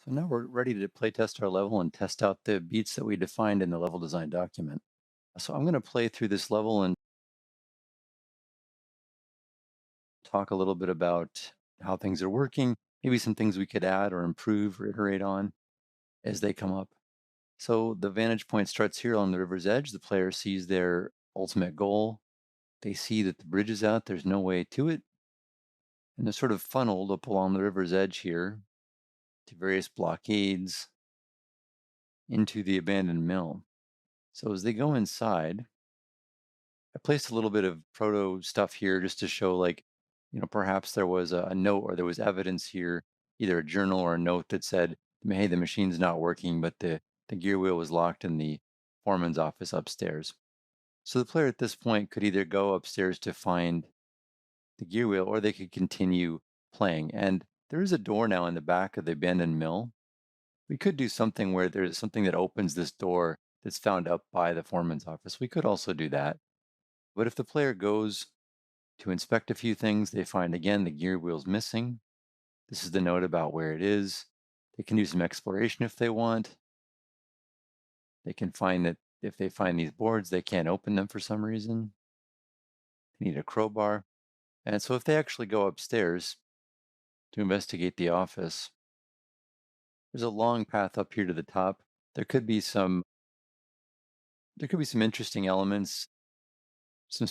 So now we're ready to play test our level and test out the beats that we defined in the level design document. So I'm going to play through this level and talk a little bit about how things are working, maybe some things we could add or improve or iterate on as they come up. So the vantage point starts here on the river's edge. The player sees their ultimate goal. They see that the bridge is out, there's no way to it. And they're sort of funneled up along the river's edge here to various blockades into the abandoned mill. So as they go inside, I placed a little bit of proto stuff here just to show, like, perhaps there was a note or there was evidence here, either a journal or a note that said, hey, the machine's not working, but the gear wheel was locked in the foreman's office upstairs. So the player at this point could either go upstairs to find the gear wheel or they could continue playing. And there is a door now in the back of the abandoned mill. We could do something where there's something that opens this door that's found up by the foreman's office. We could also do that. But if the player goes to inspect a few things, they find again the gear wheel's missing. This is the note about where it is. They can do some exploration if they want. They can find that if they find these boards, they can't open them for some reason. They need a crowbar. And so if they actually go upstairs to investigate the office, there's a long path up here to the top. There could be some interesting elements,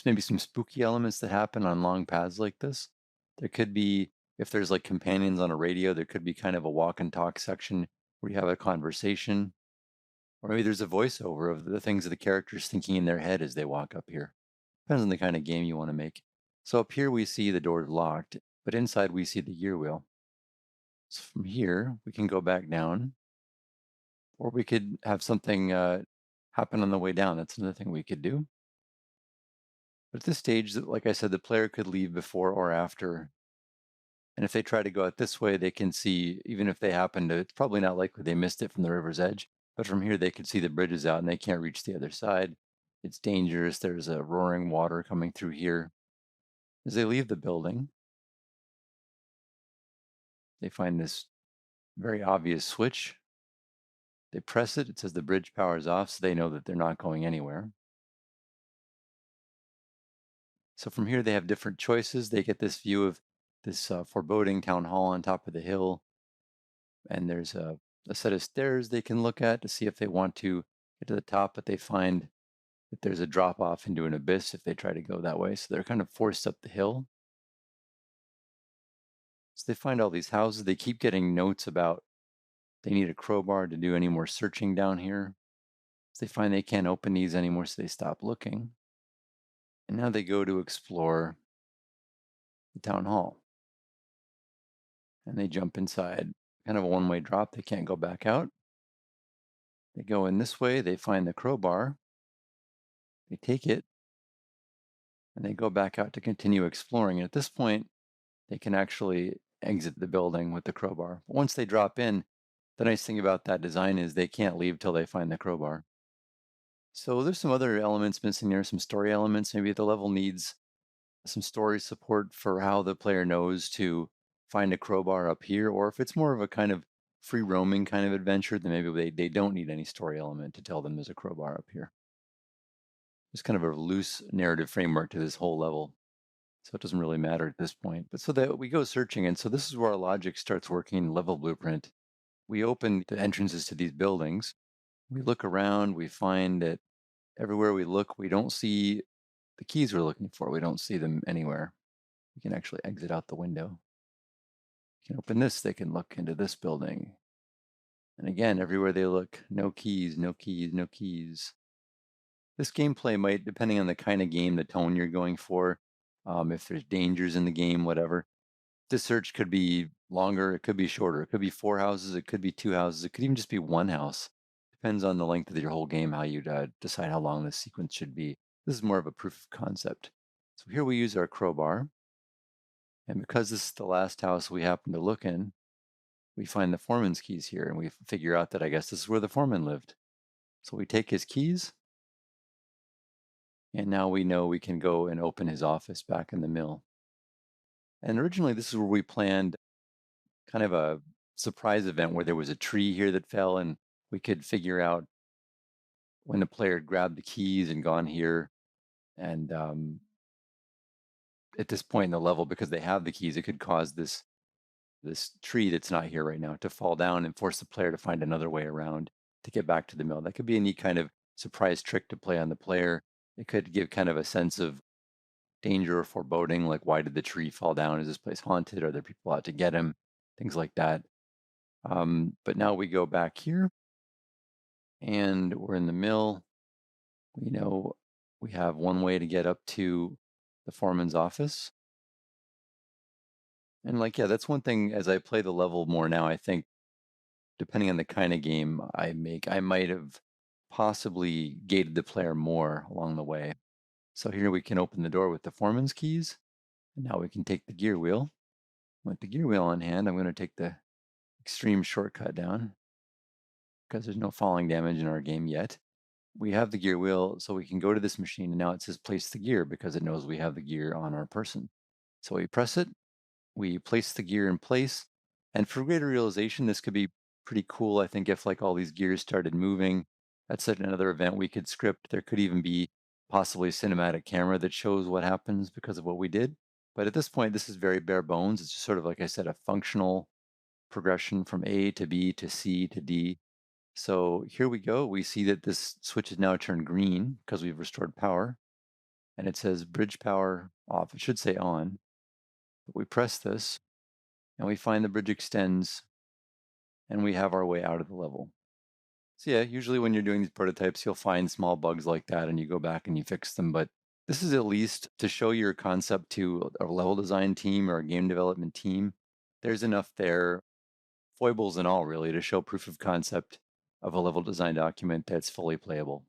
maybe some spooky elements that happen on long paths like this. There could be, if there's like companions on a radio, there could be kind of a walk and talk section where you have a conversation, or maybe there's a voiceover of the things that the characters thinking in their head as they walk up here. Depends on the kind of game you want to make. So up here we see the door locked, but inside we see the gear wheel. So from here we can go back down, or we could have something happen on the way down. That's another thing we could do. But at this stage, like I said, the player could leave before or after. And if they try to go out this way, they can see, even if they happen to, it's probably not likely they missed it from the river's edge, but from here they could see the bridge is out and they can't reach the other side. It's dangerous. There's a roaring water coming through here. As they leave the building, they find this very obvious switch. They press it. It says the bridge powers off, so they know that they're not going anywhere. So from here, they have different choices. They get this view of this foreboding town hall on top of the hill. And there's a set of stairs they can look at to see if they want to get to the top, but they find that there's a drop off into an abyss if they try to go that way. So they're kind of forced up the hill. So they find all these houses. They keep getting notes about they need a crowbar to do any more searching down here. So they find they can't open these anymore, so they stop looking. And now they go to explore the town hall. And they jump inside. Kind of a one-way drop. They can't go back out. They go in this way. They find the crowbar. They take it. And they go back out to continue exploring. And at this point, they can actually exit the building with the crowbar. But once they drop in, the nice thing about that design is they can't leave till they find the crowbar. So there's some other elements missing there, some story elements. Maybe the level needs some story support for how the player knows to find a crowbar up here, or if it's more of a kind of free roaming kind of adventure, then maybe they don't need any story element to tell them there's a crowbar up here. There's kind of a loose narrative framework to this whole level. So it doesn't really matter at this point. But so that we go searching, and so this is where our logic starts working. Level blueprint. We open the entrances to these buildings. We look around, we find that everywhere we look, we don't see the keys we're looking for. We don't see them anywhere. We can actually exit out the window. You can open this, they can look into this building. And again, everywhere they look, no keys, no keys, no keys. This gameplay might, depending on the kind of game, the tone you're going for, if there's dangers in the game, whatever. This search could be longer, it could be shorter. It could be 4 houses, it could be 2 houses, it could even just be 1 house. Depends on the length of your whole game, how you decide how long this sequence should be. This is more of a proof of concept. So here we use our crowbar. And because this is the last house we happen to look in, we find the foreman's keys here and we figure out that I guess this is where the foreman lived. So we take his keys and now we know we can go and open his office back in the mill. And originally this is where we planned kind of a surprise event where there was a tree here that fell, and we could figure out when the player had grabbed the keys and gone here. And at this point in the level, because they have the keys, it could cause this tree that's not here right now to fall down and force the player to find another way around to get back to the mill. That could be a neat kind of surprise trick to play on the player. It could give kind of a sense of danger or foreboding, like why did the tree fall down? Is this place haunted? Are there people out to get him? Things like that. But now we go back here and we're in the mill. We know we have one way to get up to the foreman's office. And like, yeah, that's one thing as I play the level more now, I think depending on the kind of game I make, I might have possibly gated the player more along the way. So here we can open the door with the foreman's keys. And now we can take the gear wheel. With the gear wheel on hand, I'm going to take the extreme shortcut down because there's no falling damage in our game yet. We have the gear wheel, so we can go to this machine, and now it says place the gear because it knows we have the gear on our person. So we press it, we place the gear in place, and for greater realization, this could be pretty cool. I think if like all these gears started moving, that's another event we could script. There could even be possibly a cinematic camera that shows what happens because of what we did. But at this point, this is very bare bones. It's just sort of, like I said, a functional progression from A to B to C to D. So here we go. We see that this switch is now turned green because we've restored power, and it says bridge power off. It should say on. But we press this and we find the bridge extends and we have our way out of the level. So yeah, usually when you're doing these prototypes, you'll find small bugs like that and you go back and you fix them. But this is at least to show your concept to a level design team or a game development team. There's enough there, foibles and all really, to show proof of concept of a level design document that's fully playable.